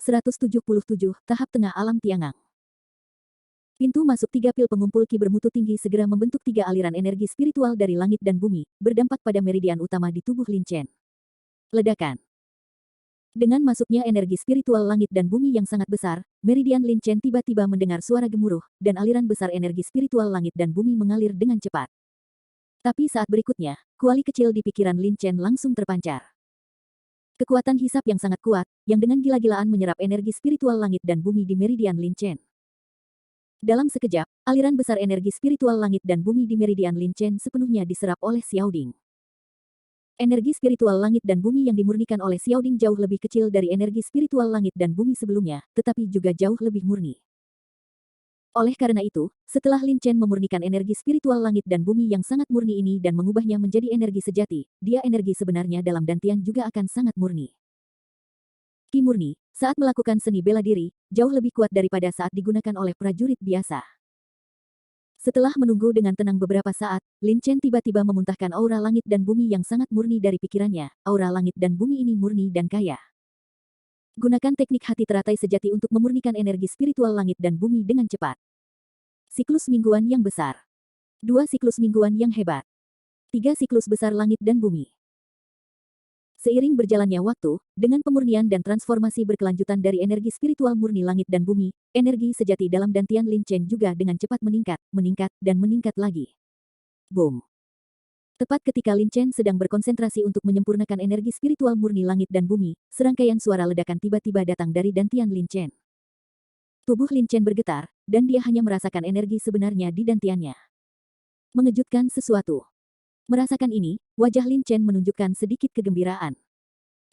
177. Tahap Tengah Alam Tiangang. Pintu masuk 3 pil pengumpul Qi bermutu tinggi segera membentuk 3 aliran energi spiritual dari langit dan bumi, berdampak pada meridian utama di tubuh Lin Chen. Ledakan. Dengan masuknya energi spiritual langit dan bumi yang sangat besar, meridian Lin Chen tiba-tiba mendengar suara gemuruh, dan aliran besar energi spiritual langit dan bumi mengalir dengan cepat. Tapi saat berikutnya, kuali kecil di pikiran Lin Chen langsung terpancar. Kekuatan hisap yang sangat kuat, yang dengan gila-gilaan menyerap energi spiritual langit dan bumi di meridian Lin Chen. Dalam sekejap, aliran besar energi spiritual langit dan bumi di meridian Lin Chen sepenuhnya diserap oleh Xiaoding. Energi spiritual langit dan bumi yang dimurnikan oleh Xiaoding jauh lebih kecil dari energi spiritual langit dan bumi sebelumnya, tetapi juga jauh lebih murni. Oleh karena itu, setelah Lin Chen memurnikan energi spiritual langit dan bumi yang sangat murni ini dan mengubahnya menjadi energi sejati, dia energi sebenarnya dalam dantian juga akan sangat murni. Qi murni, saat melakukan seni bela diri, jauh lebih kuat daripada saat digunakan oleh prajurit biasa. Setelah menunggu dengan tenang beberapa saat, Lin Chen tiba-tiba memuntahkan aura langit dan bumi yang sangat murni dari pikirannya. Aura langit dan bumi ini murni dan kaya. Gunakan teknik hati teratai sejati untuk memurnikan energi spiritual langit dan bumi dengan cepat. Siklus mingguan yang besar. 2 siklus mingguan yang hebat. 3 siklus besar langit dan bumi. Seiring berjalannya waktu, dengan pemurnian dan transformasi berkelanjutan dari energi spiritual murni langit dan bumi, energi sejati dalam dantian Lin Chen juga dengan cepat meningkat, dan meningkat lagi. Boom! Tepat ketika Lin Chen sedang berkonsentrasi untuk menyempurnakan energi spiritual murni langit dan bumi, serangkaian suara ledakan tiba-tiba datang dari dantian Lin Chen. Tubuh Lin Chen bergetar, dan dia hanya merasakan energi sebenarnya di dantiannya. Mengejutkan sesuatu. Merasakan ini, wajah Lin Chen menunjukkan sedikit kegembiraan.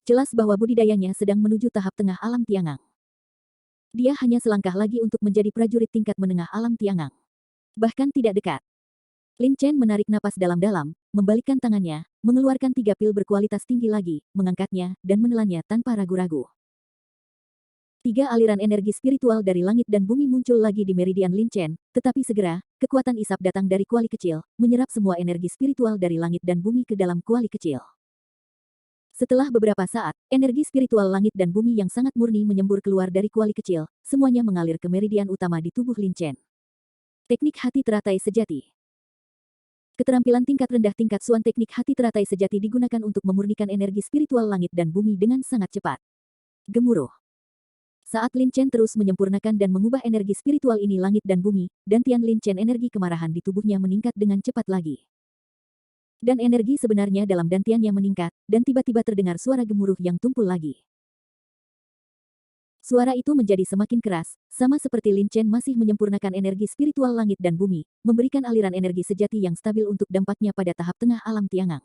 Jelas bahwa budidayanya sedang menuju tahap tengah alam Tiangang. Dia hanya selangkah lagi untuk menjadi prajurit tingkat menengah alam Tiangang. Bahkan tidak dekat. Lin Chen menarik napas dalam-dalam, membalikkan tangannya, mengeluarkan 3 pil berkualitas tinggi lagi, mengangkatnya, dan menelannya tanpa ragu-ragu. 3 aliran energi spiritual dari langit dan bumi muncul lagi di meridian Lin Chen, tetapi segera, kekuatan isap datang dari kuali kecil, menyerap semua energi spiritual dari langit dan bumi ke dalam kuali kecil. Setelah beberapa saat, energi spiritual langit dan bumi yang sangat murni menyembur keluar dari kuali kecil, semuanya mengalir ke meridian utama di tubuh Lin Chen. Teknik hati teratai sejati. Keterampilan tingkat rendah tingkat Suan teknik hati teratai sejati digunakan untuk memurnikan energi spiritual langit dan bumi dengan sangat cepat. Gemuruh. Saat Lin Chen terus menyempurnakan dan mengubah energi spiritual ini langit dan bumi, dantian Lin Chen energi kemarahan di tubuhnya meningkat dengan cepat lagi. Dan energi sebenarnya dalam dantiannya meningkat, dan tiba-tiba terdengar suara gemuruh yang tumpul lagi. Suara itu menjadi semakin keras, sama seperti Lin Chen masih menyempurnakan energi spiritual langit dan bumi, memberikan aliran energi sejati yang stabil untuk dampaknya pada tahap tengah alam Tiangang.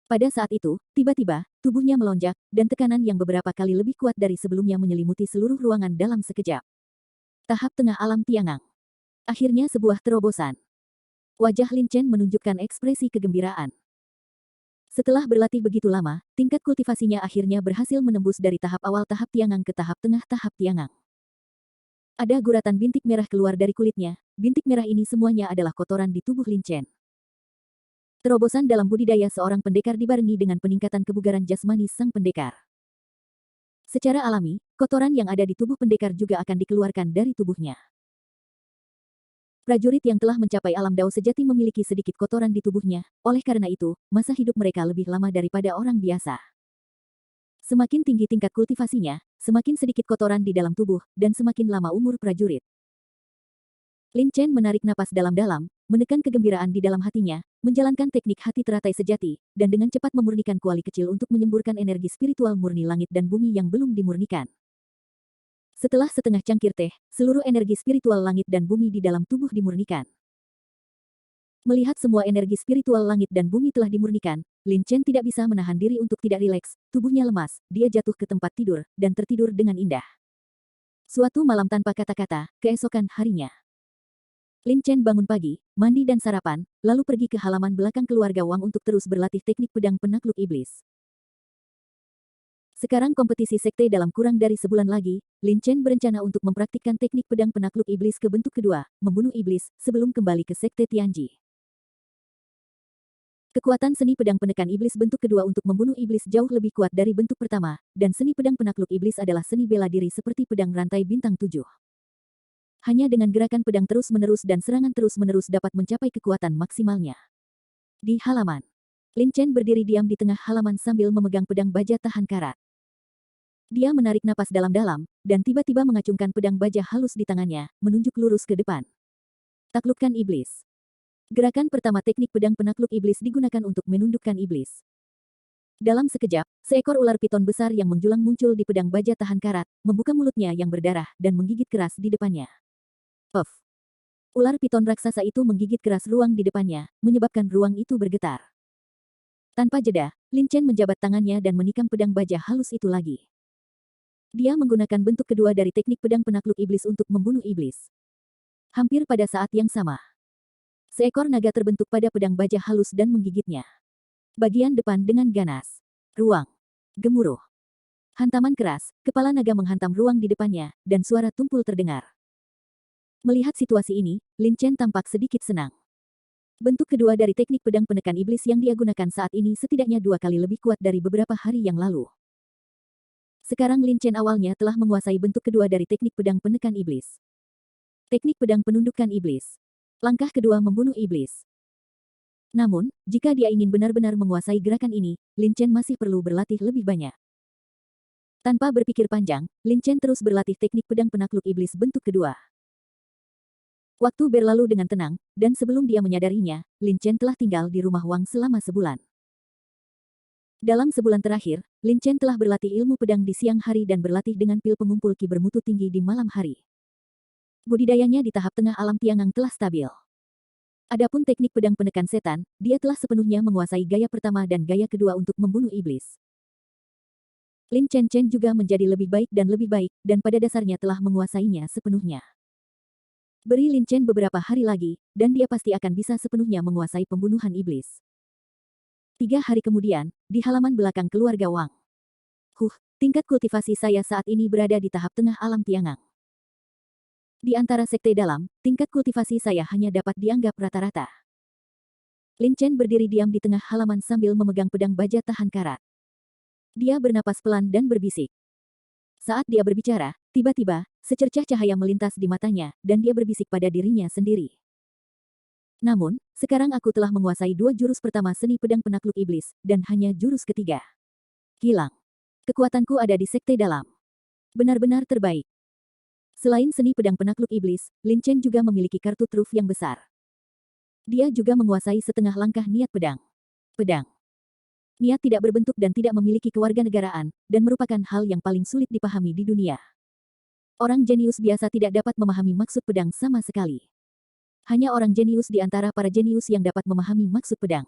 Pada saat itu, tiba-tiba, tubuhnya melonjak, dan tekanan yang beberapa kali lebih kuat dari sebelumnya menyelimuti seluruh ruangan dalam sekejap. Tahap tengah alam Tiangang. Akhirnya sebuah terobosan. Wajah Lin Chen menunjukkan ekspresi kegembiraan. Setelah berlatih begitu lama, tingkat kultivasinya akhirnya berhasil menembus dari tahap awal tahap Tiangang ke tahap tengah tahap Tiangang. Ada guratan bintik merah keluar dari kulitnya, bintik merah ini semuanya adalah kotoran di tubuh Lin Chen. Terobosan dalam budidaya seorang pendekar dibarengi dengan peningkatan kebugaran jasmani sang pendekar. Secara alami, kotoran yang ada di tubuh pendekar juga akan dikeluarkan dari tubuhnya. Prajurit yang telah mencapai alam dao sejati memiliki sedikit kotoran di tubuhnya, oleh karena itu, masa hidup mereka lebih lama daripada orang biasa. Semakin tinggi tingkat kultivasinya, semakin sedikit kotoran di dalam tubuh, dan semakin lama umur prajurit. Lin Chen menarik napas dalam-dalam, menekan kegembiraan di dalam hatinya, menjalankan teknik hati teratai sejati, dan dengan cepat memurnikan kuali kecil untuk menyemburkan energi spiritual murni langit dan bumi yang belum dimurnikan. Setelah setengah cangkir teh, seluruh energi spiritual langit dan bumi di dalam tubuh dimurnikan. Melihat semua energi spiritual langit dan bumi telah dimurnikan, Lin Chen tidak bisa menahan diri untuk tidak rileks, tubuhnya lemas, dia jatuh ke tempat tidur, dan tertidur dengan indah. Suatu malam tanpa kata-kata, keesokan harinya. Lin Chen bangun pagi, mandi dan sarapan, lalu pergi ke halaman belakang keluarga Wang untuk terus berlatih teknik pedang penakluk iblis. Sekarang kompetisi sekte dalam kurang dari sebulan lagi, Lin Chen berencana untuk mempraktikkan teknik pedang penakluk iblis ke bentuk kedua, membunuh iblis, sebelum kembali ke sekte Tianji. Kekuatan seni pedang penekan iblis bentuk kedua untuk membunuh iblis jauh lebih kuat dari bentuk pertama, dan seni pedang penakluk iblis adalah seni bela diri seperti pedang rantai bintang 7. Hanya dengan gerakan pedang terus-menerus dan serangan terus-menerus dapat mencapai kekuatan maksimalnya. Di halaman, Lin Chen berdiri diam di tengah halaman sambil memegang pedang baja tahan karat. Dia menarik napas dalam-dalam, dan tiba-tiba mengacungkan pedang baja halus di tangannya, menunjuk lurus ke depan. Taklukkan iblis. Gerakan pertama teknik pedang penakluk iblis digunakan untuk menundukkan iblis. Dalam sekejap, seekor ular piton besar yang menjulang muncul di pedang baja tahan karat, membuka mulutnya yang berdarah dan menggigit keras di depannya. Puff! Ular piton raksasa itu menggigit keras ruang di depannya, menyebabkan ruang itu bergetar. Tanpa jeda, Lin Chen menjabat tangannya dan menikam pedang baja halus itu lagi. Dia menggunakan bentuk kedua dari teknik pedang penakluk iblis untuk membunuh iblis. Hampir pada saat yang sama, seekor naga terbentuk pada pedang baja halus dan menggigitnya. Bagian depan dengan ganas. Ruang. Gemuruh. Hantaman keras, kepala naga menghantam ruang di depannya, dan suara tumpul terdengar. Melihat situasi ini, Lin Chen tampak sedikit senang. Bentuk kedua dari teknik pedang penekan iblis yang dia gunakan saat ini setidaknya 2 kali lebih kuat dari beberapa hari yang lalu. Sekarang Lin Chen awalnya telah menguasai bentuk kedua dari teknik pedang penekan iblis. Teknik pedang penundukan iblis. Langkah kedua membunuh iblis. Namun, jika dia ingin benar-benar menguasai gerakan ini, Lin Chen masih perlu berlatih lebih banyak. Tanpa berpikir panjang, Lin Chen terus berlatih teknik pedang penakluk iblis bentuk kedua. Waktu berlalu dengan tenang, dan sebelum dia menyadarinya, Lin Chen telah tinggal di rumah Wang selama sebulan. Dalam sebulan terakhir, Lin Chen telah berlatih ilmu pedang di siang hari dan berlatih dengan pil pengumpul ki bermutu tinggi di malam hari. Budidayanya di tahap tengah alam Tiangang telah stabil. Adapun teknik pedang penekan setan, dia telah sepenuhnya menguasai gaya pertama dan gaya kedua untuk membunuh iblis. Lin Chen juga menjadi lebih baik, dan pada dasarnya telah menguasainya sepenuhnya. Beri Lin Chen beberapa hari lagi, dan dia pasti akan bisa sepenuhnya menguasai pembunuhan iblis. 3 hari kemudian, di halaman belakang keluarga Wang. Tingkat kultivasi saya saat ini berada di tahap tengah alam Tiangang. Di antara sekte dalam, tingkat kultivasi saya hanya dapat dianggap rata-rata. Lin Chen berdiri diam di tengah halaman sambil memegang pedang baja tahan karat. Dia bernapas pelan dan berbisik. Saat dia berbicara, tiba-tiba, secercah cahaya melintas di matanya, dan dia berbisik pada dirinya sendiri. Namun, sekarang aku telah menguasai 2 jurus pertama seni pedang penakluk iblis, dan hanya jurus ketiga. Hilang. Kekuatanku ada di sekte dalam. Benar-benar terbaik. Selain seni pedang penakluk iblis, Lin Chen juga memiliki kartu truf yang besar. Dia juga menguasai setengah langkah niat pedang. Pedang. Niat tidak berbentuk dan tidak memiliki kewarganegaraan, dan merupakan hal yang paling sulit dipahami di dunia. Orang jenius biasa tidak dapat memahami maksud pedang sama sekali. Hanya orang jenius di antara para jenius yang dapat memahami maksud pedang.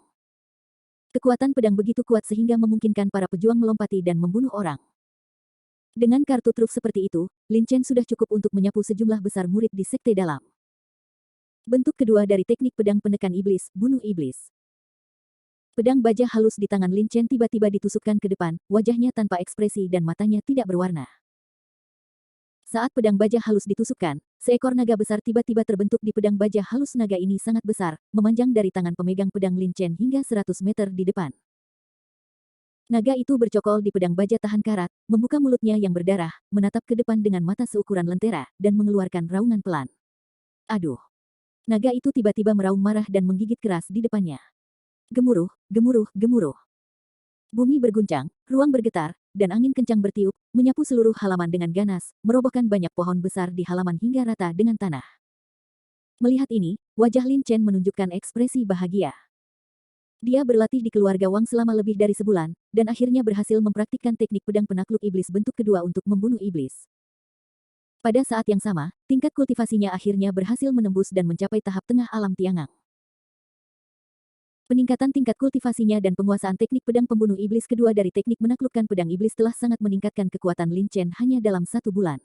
Kekuatan pedang begitu kuat sehingga memungkinkan para pejuang melompati dan membunuh orang. Dengan kartu truf seperti itu, Lin Chen sudah cukup untuk menyapu sejumlah besar murid di sekte dalam. Bentuk kedua dari teknik pedang penekan iblis, bunuh iblis. Pedang baja halus di tangan Lin Chen tiba-tiba ditusukkan ke depan, wajahnya tanpa ekspresi dan matanya tidak berwarna. Saat pedang baja halus ditusukkan, seekor naga besar tiba-tiba terbentuk di pedang baja halus. Naga ini sangat besar, memanjang dari tangan pemegang pedang Lin Chen hingga 100 meter di depan. Naga itu bercokol di pedang baja tahan karat, membuka mulutnya yang berdarah, menatap ke depan dengan mata seukuran lentera, dan mengeluarkan raungan pelan. Aduh! Naga itu tiba-tiba meraung marah dan menggigit keras di depannya. Gemuruh, gemuruh, gemuruh. Bumi berguncang, ruang bergetar, dan angin kencang bertiup, menyapu seluruh halaman dengan ganas, merobohkan banyak pohon besar di halaman hingga rata dengan tanah. Melihat ini, wajah Lin Chen menunjukkan ekspresi bahagia. Dia berlatih di keluarga Wang selama lebih dari sebulan, dan akhirnya berhasil mempraktikkan teknik pedang penakluk iblis bentuk kedua untuk membunuh iblis. Pada saat yang sama, tingkat kultivasinya akhirnya berhasil menembus dan mencapai tahap tengah alam Tiangang. Peningkatan tingkat kultivasinya dan penguasaan teknik pedang pembunuh iblis kedua dari teknik menaklukkan pedang iblis telah sangat meningkatkan kekuatan Lin Chen hanya dalam 1 bulan.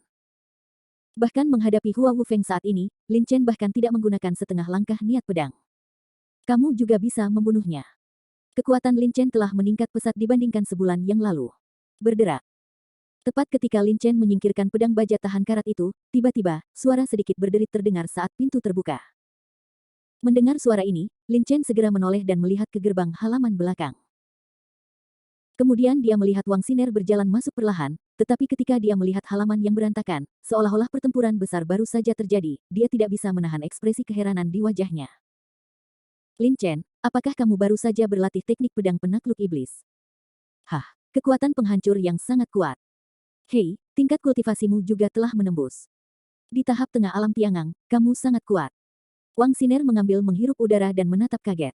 Bahkan menghadapi Hua Wufeng saat ini, Lin Chen bahkan tidak menggunakan setengah langkah niat pedang. Kamu juga bisa membunuhnya. Kekuatan Lin Chen telah meningkat pesat dibandingkan sebulan yang lalu. Berderak. Tepat ketika Lin Chen menyingkirkan pedang baja tahan karat itu, tiba-tiba, suara sedikit berderit terdengar saat pintu terbuka. Mendengar suara ini, Lin Chen segera menoleh dan melihat ke gerbang halaman belakang. Kemudian dia melihat Wang Xiner berjalan masuk perlahan, tetapi ketika dia melihat halaman yang berantakan, seolah-olah pertempuran besar baru saja terjadi, dia tidak bisa menahan ekspresi keheranan di wajahnya. Lin Chen, apakah kamu baru saja berlatih teknik pedang penakluk iblis? Hah, kekuatan penghancur yang sangat kuat. Hei, tingkat kultivasimu juga telah menembus. Di tahap tengah alam Tiangang, kamu sangat kuat. Wang Xiner mengambil menghirup udara dan menatap kaget.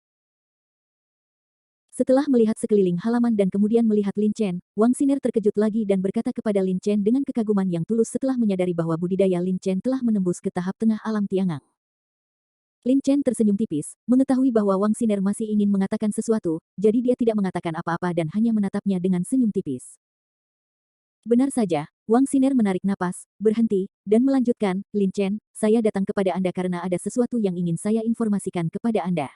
Setelah melihat sekeliling halaman dan kemudian melihat Lin Chen, Wang Xiner terkejut lagi dan berkata kepada Lin Chen dengan kekaguman yang tulus setelah menyadari bahwa budidaya Lin Chen telah menembus ke tahap tengah alam Tiangang. Lin Chen tersenyum tipis, mengetahui bahwa Wang Xiner masih ingin mengatakan sesuatu, jadi dia tidak mengatakan apa-apa dan hanya menatapnya dengan senyum tipis. Benar saja, Wang Xiner menarik napas, berhenti, dan melanjutkan, Lin Chen, saya datang kepada Anda karena ada sesuatu yang ingin saya informasikan kepada Anda.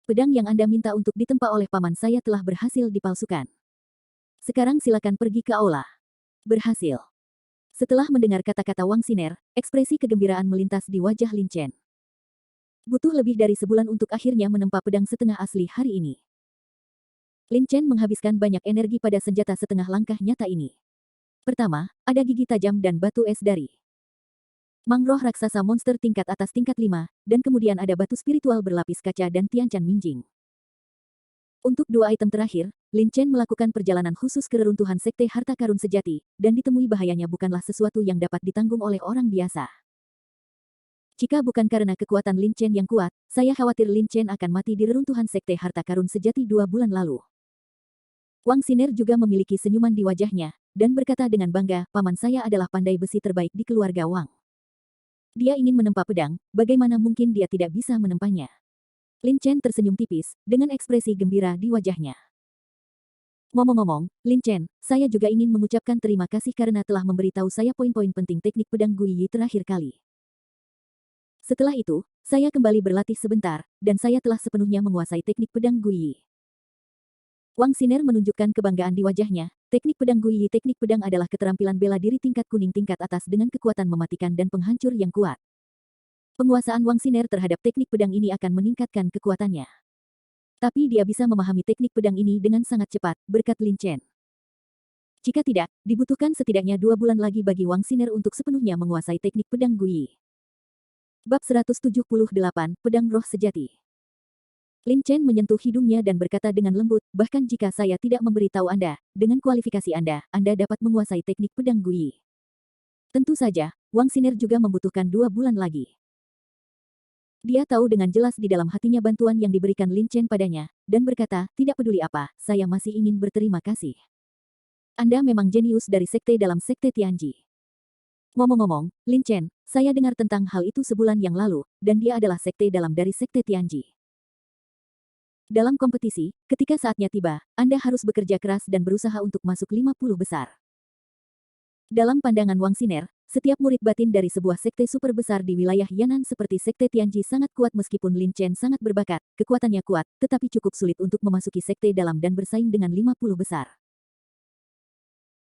Pedang yang Anda minta untuk ditempa oleh paman saya telah berhasil dipalsukan. Sekarang silakan pergi ke aula. Berhasil. Setelah mendengar kata-kata Wang Xiner, ekspresi kegembiraan melintas di wajah Lin Chen. Butuh lebih dari sebulan untuk akhirnya menempa pedang setengah asli hari ini. Lin Chen menghabiskan banyak energi pada senjata setengah langkah nyata ini. Pertama, ada gigi tajam dan batu es dari mangroh raksasa monster tingkat atas tingkat 5, dan kemudian ada batu spiritual berlapis kaca dan Tianchan Minjing. Untuk dua item terakhir, Lin Chen melakukan perjalanan khusus ke reruntuhan Sekte Harta Karun Sejati, dan ditemui bahayanya bukanlah sesuatu yang dapat ditanggung oleh orang biasa. Jika bukan karena kekuatan Lin Chen yang kuat, saya khawatir Lin Chen akan mati di reruntuhan Sekte Harta Karun Sejati 2 bulan lalu. Wang Xiner juga memiliki senyuman di wajahnya, dan berkata dengan bangga, paman saya adalah pandai besi terbaik di keluarga Wang. Dia ingin menempa pedang, bagaimana mungkin dia tidak bisa menempanya? Lin Chen tersenyum tipis, dengan ekspresi gembira di wajahnya. Ngomong-ngomong, Lin Chen, saya juga ingin mengucapkan terima kasih karena telah memberitahu saya poin-poin penting teknik pedang Guiyi terakhir kali. Setelah itu, saya kembali berlatih sebentar, dan saya telah sepenuhnya menguasai teknik pedang Guiyi. Wang Xiner menunjukkan kebanggaan di wajahnya. Teknik pedang Guiyi teknik pedang adalah keterampilan bela diri tingkat kuning tingkat atas dengan kekuatan mematikan dan penghancur yang kuat. Penguasaan Wang Xiner terhadap teknik pedang ini akan meningkatkan kekuatannya. Tapi dia bisa memahami teknik pedang ini dengan sangat cepat, berkat Lin Chen. Jika tidak, dibutuhkan setidaknya 2 bulan lagi bagi Wang Xiner untuk sepenuhnya menguasai teknik pedang Guiyi. Bab 178, Pedang Roh Sejati. Lin Chen menyentuh hidungnya dan berkata dengan lembut, bahkan jika saya tidak memberitahu Anda, dengan kualifikasi Anda dapat menguasai teknik pedang Guiyi. Tentu saja, Wang Xiner juga membutuhkan 2 bulan lagi. Dia tahu dengan jelas di dalam hatinya bantuan yang diberikan Lin Chen padanya, dan berkata, tidak peduli apa, saya masih ingin berterima kasih. Anda memang jenius dari sekte dalam sekte Tianji. Ngomong-ngomong, Lin Chen, saya dengar tentang hal itu sebulan yang lalu, dan dia adalah sekte dalam dari sekte Tianji. Dalam kompetisi, ketika saatnya tiba, Anda harus bekerja keras dan berusaha untuk masuk 50 besar. Dalam pandangan Wang Xiner, setiap murid batin dari sebuah sekte super besar di wilayah Yan'an seperti sekte Tianji sangat kuat meskipun Lin Chen sangat berbakat, kekuatannya kuat, tetapi cukup sulit untuk memasuki sekte dalam dan bersaing dengan 50 besar.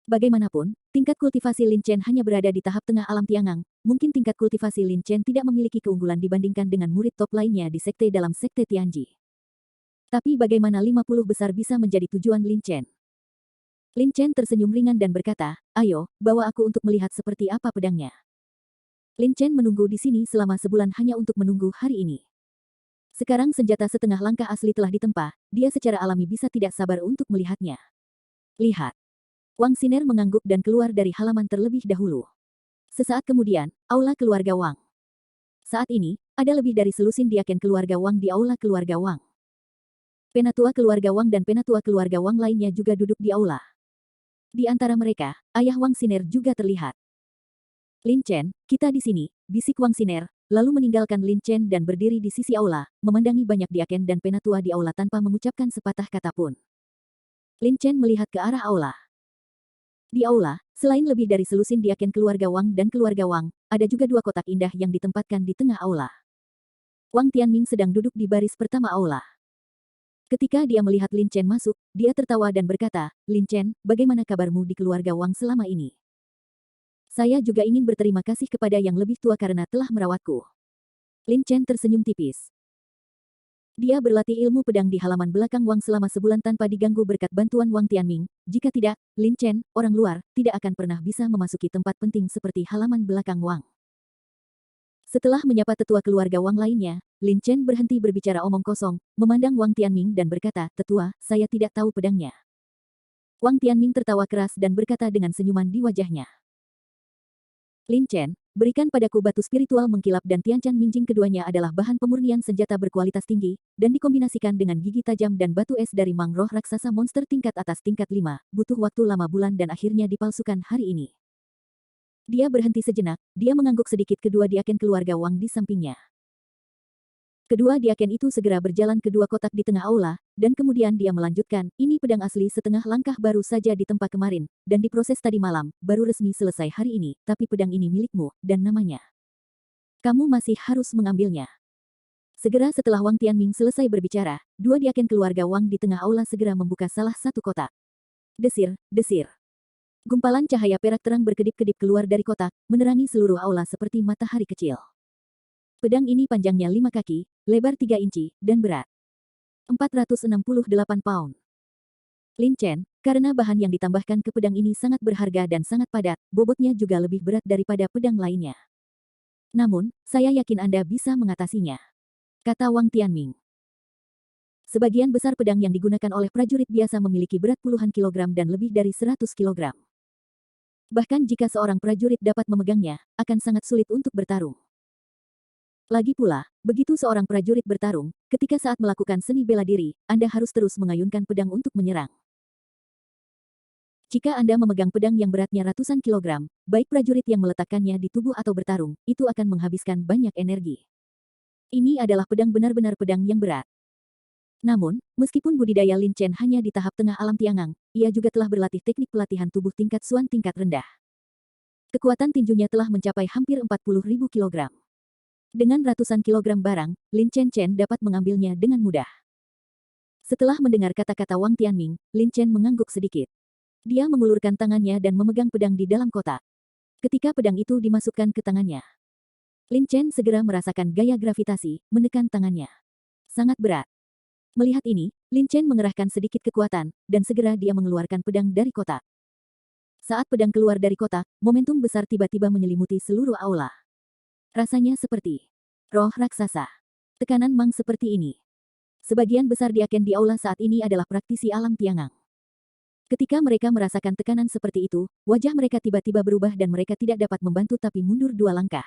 Bagaimanapun, tingkat kultivasi Lin Chen hanya berada di tahap tengah alam Tiangang, mungkin tingkat kultivasi Lin Chen tidak memiliki keunggulan dibandingkan dengan murid top lainnya di sekte dalam sekte Tianji. Tapi bagaimana 50 besar bisa menjadi tujuan Lin Chen? Lin Chen tersenyum ringan dan berkata, ayo, bawa aku untuk melihat seperti apa pedangnya. Lin Chen menunggu di sini selama sebulan hanya untuk menunggu hari ini. Sekarang senjata setengah langkah asli telah ditempa, dia secara alami bisa tidak sabar untuk melihatnya. Lihat. Wang Xiner mengangguk dan keluar dari halaman terlebih dahulu. Sesaat kemudian, aula keluarga Wang. Saat ini, ada lebih dari selusin diaken keluarga Wang di aula keluarga Wang. Penatua keluarga Wang dan penatua keluarga Wang lainnya juga duduk di aula. Di antara mereka, ayah Wang Xiner juga terlihat. Lin Chen, kita di sini, bisik Wang Xiner, lalu meninggalkan Lin Chen dan berdiri di sisi aula, memandangi banyak diaken dan penatua di aula tanpa mengucapkan sepatah kata pun. Lin Chen melihat ke arah aula. Di aula, selain lebih dari selusin diaken keluarga Wang dan keluarga Wang, ada juga 2 kotak indah yang ditempatkan di tengah aula. Wang Tianming sedang duduk di baris pertama aula. Ketika dia melihat Lin Chen masuk, dia tertawa dan berkata, Lin Chen, bagaimana kabarmu di keluarga Wang selama ini? Saya juga ingin berterima kasih kepada yang lebih tua karena telah merawatku. Lin Chen tersenyum tipis. Dia berlatih ilmu pedang di halaman belakang Wang selama sebulan tanpa diganggu berkat bantuan Wang Tianming. Jika tidak, Lin Chen, orang luar, tidak akan pernah bisa memasuki tempat penting seperti halaman belakang Wang. Setelah menyapa tetua keluarga Wang lainnya, Lin Chen berhenti berbicara omong kosong, memandang Wang Tianming dan berkata, "Tetua, saya tidak tahu pedangnya." Wang Tianming tertawa keras dan berkata dengan senyuman di wajahnya, "Lin Chen, berikan padaku batu spiritual mengkilap dan Tianchan Minjing, keduanya adalah bahan pemurnian senjata berkualitas tinggi, dan dikombinasikan dengan gigi tajam dan batu es dari Mang Roh raksasa monster tingkat atas tingkat 5, butuh waktu lama bulan dan akhirnya dipalsukan hari ini." Dia berhenti sejenak, dia mengangguk sedikit, kedua diaken keluarga Wang di sampingnya. Kedua diaken itu segera berjalan ke dua kotak di tengah aula, dan kemudian dia melanjutkan, "Ini pedang asli setengah langkah baru saja ditempa kemarin, dan diproses tadi malam, baru resmi selesai hari ini, tapi pedang ini milikmu, dan namanya. Kamu masih harus mengambilnya." Segera setelah Wang Tianming selesai berbicara, dua diaken keluarga Wang di tengah aula segera membuka salah satu kotak. Desir, desir. Gumpalan cahaya perak terang berkedip-kedip keluar dari kotak, menerangi seluruh aula seperti matahari kecil. Pedang ini panjangnya 5 kaki, lebar 3 inci, dan berat 468 pound. Lin Chen, karena bahan yang ditambahkan ke pedang ini sangat berharga dan sangat padat, bobotnya juga lebih berat daripada pedang lainnya. Namun, saya yakin Anda bisa mengatasinya, kata Wang Tianming. Sebagian besar pedang yang digunakan oleh prajurit biasa memiliki berat puluhan kilogram dan lebih dari 100 kilogram. Bahkan jika seorang prajurit dapat memegangnya, akan sangat sulit untuk bertarung. Lagi pula, begitu seorang prajurit bertarung, ketika saat melakukan seni bela diri, Anda harus terus mengayunkan pedang untuk menyerang. Jika Anda memegang pedang yang beratnya ratusan kilogram, baik prajurit yang meletakkannya di tubuh atau bertarung, itu akan menghabiskan banyak energi. Ini adalah pedang benar-benar pedang yang berat. Namun, meskipun budidaya Lin Chen hanya di tahap tengah alam Tiangang, ia juga telah berlatih teknik pelatihan tubuh tingkat Xuan tingkat rendah. Kekuatan tinjunya telah mencapai hampir 40.000 kilogram. Dengan ratusan kilogram barang, Lin Chen dapat mengambilnya dengan mudah. Setelah mendengar kata-kata Wang Tianming, Lin Chen mengangguk sedikit. Dia mengulurkan tangannya dan memegang pedang di dalam kotak. Ketika pedang itu dimasukkan ke tangannya, Lin Chen segera merasakan gaya gravitasi, menekan tangannya. Sangat berat. Melihat ini, Lin Chen mengerahkan sedikit kekuatan, dan segera dia mengeluarkan pedang dari kotak. Saat pedang keluar dari kotak, momentum besar tiba-tiba menyelimuti seluruh aula. Rasanya seperti roh raksasa. Tekanan Mang seperti ini. Sebagian besar diaken di aula saat ini adalah praktisi alam Tiangang. Ketika mereka merasakan tekanan seperti itu, wajah mereka tiba-tiba berubah dan mereka tidak dapat membantu tapi mundur 2 langkah.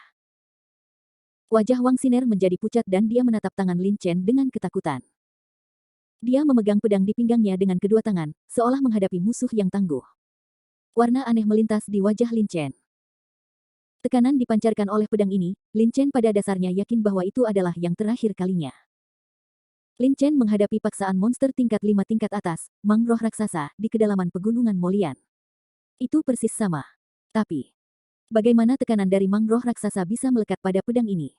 Wajah Wang Xiner menjadi pucat dan dia menatap tangan Lin Chen dengan ketakutan. Dia memegang pedang di pinggangnya dengan kedua tangan, seolah menghadapi musuh yang tangguh. Warna aneh melintas di wajah Lin Chen. Tekanan dipancarkan oleh pedang ini, Lin Chen pada dasarnya yakin bahwa itu adalah yang terakhir kalinya. Lin Chen menghadapi paksaan monster tingkat 5 tingkat atas, Mang Roh raksasa, di kedalaman pegunungan Molian. Itu persis sama. Tapi, bagaimana tekanan dari Mang Roh raksasa bisa melekat pada pedang ini?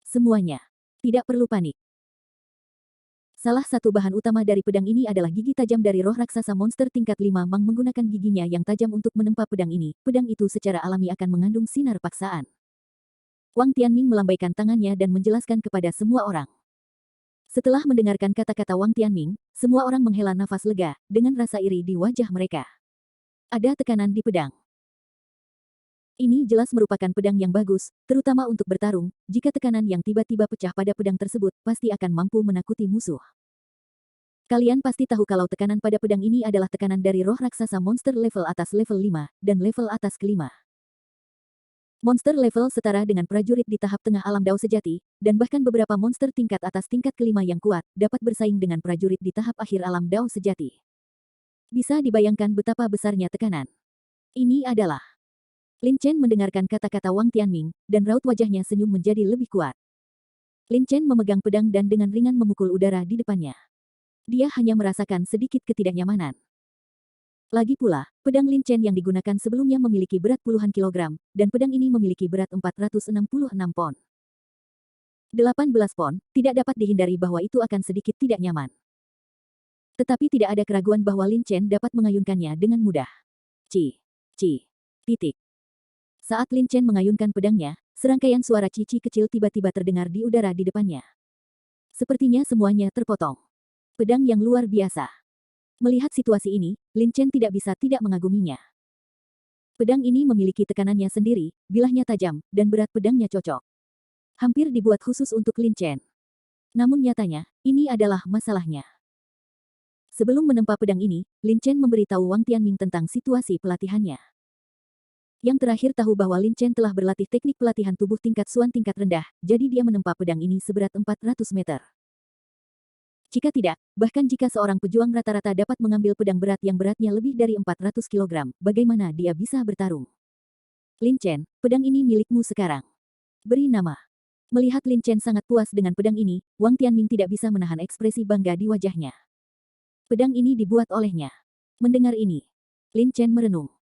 Semuanya. Tidak perlu panik. Salah satu bahan utama dari pedang ini adalah gigi tajam dari roh raksasa monster tingkat 5. Mang menggunakan giginya yang tajam untuk menempa pedang ini. Pedang itu secara alami akan mengandung sinar paksaan. Wang Tianming melambaikan tangannya dan menjelaskan kepada semua orang. Setelah mendengarkan kata-kata Wang Tianming, semua orang menghela nafas lega, dengan rasa iri di wajah mereka. Ada tekanan di pedang. Ini jelas merupakan pedang yang bagus, terutama untuk bertarung. Jika tekanan yang tiba-tiba pecah pada pedang tersebut, pasti akan mampu menakuti musuh. Kalian pasti tahu kalau tekanan pada pedang ini adalah tekanan dari roh raksasa monster level atas level 5, dan level atas kelima. Monster level setara dengan prajurit di tahap tengah alam Dao sejati, dan bahkan beberapa monster tingkat atas tingkat kelima yang kuat, dapat bersaing dengan prajurit di tahap akhir alam Dao sejati. Bisa dibayangkan betapa besarnya tekanan. Ini adalah Lin Chen mendengarkan kata-kata Wang Tianming, dan raut wajahnya senyum menjadi lebih kuat. Lin Chen memegang pedang dan dengan ringan memukul udara di depannya. Dia hanya merasakan sedikit ketidaknyamanan. Lagi pula, pedang Lin Chen yang digunakan sebelumnya memiliki berat puluhan kilogram, dan pedang ini memiliki berat 466 pon. 18 pon, tidak dapat dihindari bahwa itu akan sedikit tidak nyaman. Tetapi tidak ada keraguan bahwa Lin Chen dapat mengayunkannya dengan mudah. Titik. Saat Lin Chen mengayunkan pedangnya, serangkaian suara cici kecil tiba-tiba terdengar di udara di depannya. Sepertinya semuanya terpotong. Pedang yang luar biasa. Melihat situasi ini, Lin Chen tidak bisa tidak mengaguminya. Pedang ini memiliki tekanannya sendiri, bilahnya tajam, dan berat pedangnya cocok. Hampir dibuat khusus untuk Lin Chen. Namun nyatanya, ini adalah masalahnya. Sebelum menempa pedang ini, Lin Chen memberitahu Wang Tianming tentang situasi pelatihannya. Yang terakhir tahu bahwa Lin Chen telah berlatih teknik pelatihan tubuh tingkat Xuan tingkat rendah, jadi dia menempa pedang ini seberat 400 meter. Jika tidak, bahkan jika seorang pejuang rata-rata dapat mengambil pedang berat yang beratnya lebih dari 400 kg, bagaimana dia bisa bertarung? Lin Chen, pedang ini milikmu sekarang. Beri nama. Melihat Lin Chen sangat puas dengan pedang ini, Wang Tianming tidak bisa menahan ekspresi bangga di wajahnya. Pedang ini dibuat olehnya. Mendengar ini, Lin Chen merenung.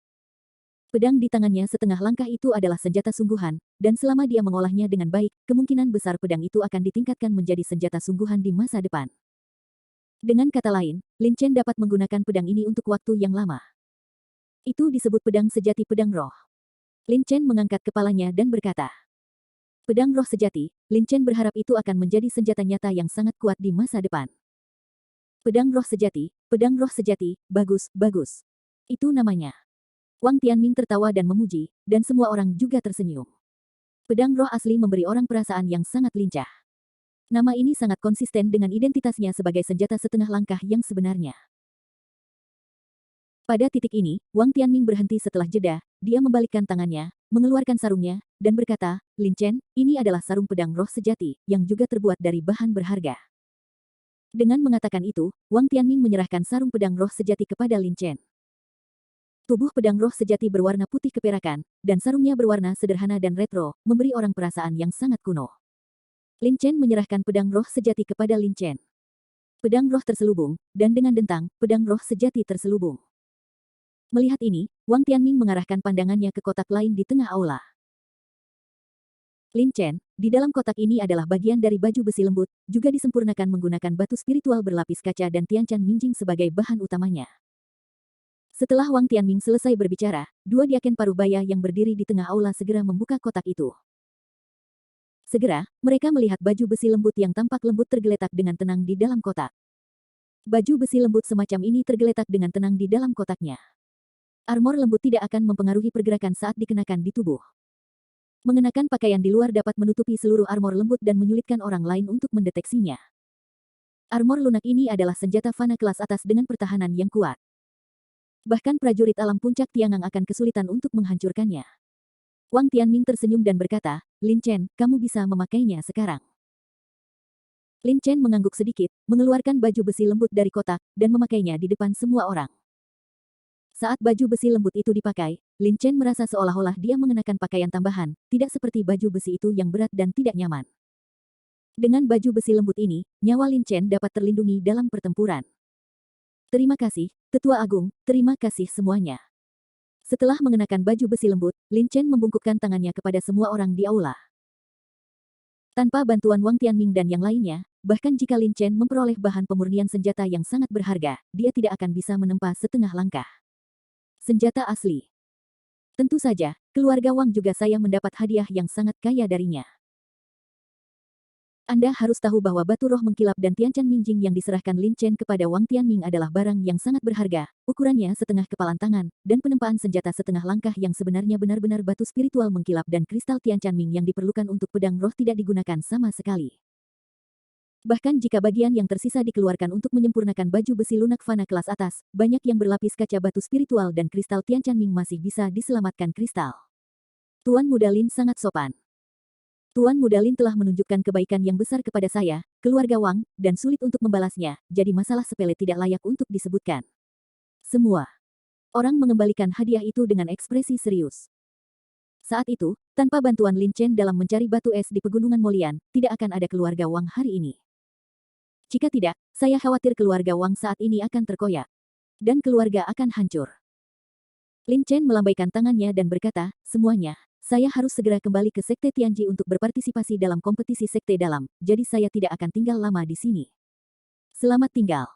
Pedang di tangannya setengah langkah itu adalah senjata sungguhan, dan selama dia mengolahnya dengan baik, kemungkinan besar pedang itu akan ditingkatkan menjadi senjata sungguhan di masa depan. Dengan kata lain, Lin Chen dapat menggunakan pedang ini untuk waktu yang lama. Itu disebut pedang sejati pedang roh. Lin Chen mengangkat kepalanya dan berkata, pedang roh sejati, Lin Chen berharap itu akan menjadi senjata nyata yang sangat kuat di masa depan. Pedang roh sejati, bagus, bagus. Itu namanya. Wang Tianming tertawa dan memuji, dan semua orang juga tersenyum. Pedang roh asli memberi orang perasaan yang sangat lincah. Nama ini sangat konsisten dengan identitasnya sebagai senjata setengah langkah yang sebenarnya. Pada titik ini, Wang Tianming berhenti setelah jeda, dia membalikkan tangannya, mengeluarkan sarungnya, dan berkata, Lin Chen, ini adalah sarung pedang roh sejati, yang juga terbuat dari bahan berharga. Dengan mengatakan itu, Wang Tianming menyerahkan sarung pedang roh sejati kepada Lin Chen. Tubuh pedang roh sejati berwarna putih keperakan, dan sarungnya berwarna sederhana dan retro, memberi orang perasaan yang sangat kuno. Lin Chen menyerahkan pedang roh sejati kepada Lin Chen. Pedang roh terselubung, dan dengan dentang, pedang roh sejati terselubung. Melihat ini, Wang Tianming mengarahkan pandangannya ke kotak lain di tengah aula. Lin Chen, di dalam kotak ini adalah bagian dari baju besi lembut, juga disempurnakan menggunakan batu spiritual berlapis kaca dan Tianchan Minjing sebagai bahan utamanya. Setelah Wang Tianming selesai berbicara, dua diaken parubaya yang berdiri di tengah aula segera membuka kotak itu. Segera, mereka melihat baju besi lembut yang tampak lembut tergeletak dengan tenang di dalam kotak. Baju besi lembut semacam ini tergeletak dengan tenang di dalam kotaknya. Armor lembut tidak akan mempengaruhi pergerakan saat dikenakan di tubuh. Mengenakan pakaian di luar dapat menutupi seluruh armor lembut dan menyulitkan orang lain untuk mendeteksinya. Armor lunak ini adalah senjata fana kelas atas dengan pertahanan yang kuat. Bahkan prajurit alam puncak Tiangang akan kesulitan untuk menghancurkannya. Wang Tianming tersenyum dan berkata, Lin Chen, kamu bisa memakainya sekarang. Lin Chen mengangguk sedikit, mengeluarkan baju besi lembut dari kotak, dan memakainya di depan semua orang. Saat baju besi lembut itu dipakai, Lin Chen merasa seolah-olah dia mengenakan pakaian tambahan, tidak seperti baju besi itu yang berat dan tidak nyaman. Dengan baju besi lembut ini, nyawa Lin Chen dapat terlindungi dalam pertempuran. Terima kasih, Tetua Agung, terima kasih semuanya. Setelah mengenakan baju besi lembut, Lin Chen membungkukkan tangannya kepada semua orang di aula. Tanpa bantuan Wang Tianming dan yang lainnya, bahkan jika Lin Chen memperoleh bahan pemurnian senjata yang sangat berharga, dia tidak akan bisa menempa setengah langkah. Senjata asli. Tentu saja, keluarga Wang juga saya mendapat hadiah yang sangat kaya darinya. Anda harus tahu bahwa batu roh mengkilap dan Tianchan Minjing yang diserahkan Lin Chen kepada Wang Tianming adalah barang yang sangat berharga, ukurannya setengah kepalan tangan, dan penempaan senjata setengah langkah yang sebenarnya benar-benar batu spiritual mengkilap dan kristal Tianchan Ming yang diperlukan untuk pedang roh tidak digunakan sama sekali. Bahkan jika bagian yang tersisa dikeluarkan untuk menyempurnakan baju besi lunak fana kelas atas, banyak yang berlapis kaca batu spiritual dan kristal Tianchan Ming masih bisa diselamatkan kristal. Tuan Muda Lin sangat sopan. Tuan Muda Lin telah menunjukkan kebaikan yang besar kepada saya, keluarga Wang, dan sulit untuk membalasnya, jadi masalah sepele tidak layak untuk disebutkan. Semua orang mengembalikan hadiah itu dengan ekspresi serius. Saat itu, tanpa bantuan Lin Chen dalam mencari batu es di Pegunungan Molian, tidak akan ada keluarga Wang hari ini. Jika tidak, saya khawatir keluarga Wang saat ini akan terkoyak. Dan keluarga akan hancur. Lin Chen melambaikan tangannya dan berkata, semuanya. Saya harus segera kembali ke Sekte Tianji untuk berpartisipasi dalam kompetisi sekte dalam, jadi saya tidak akan tinggal lama di sini. Selamat tinggal.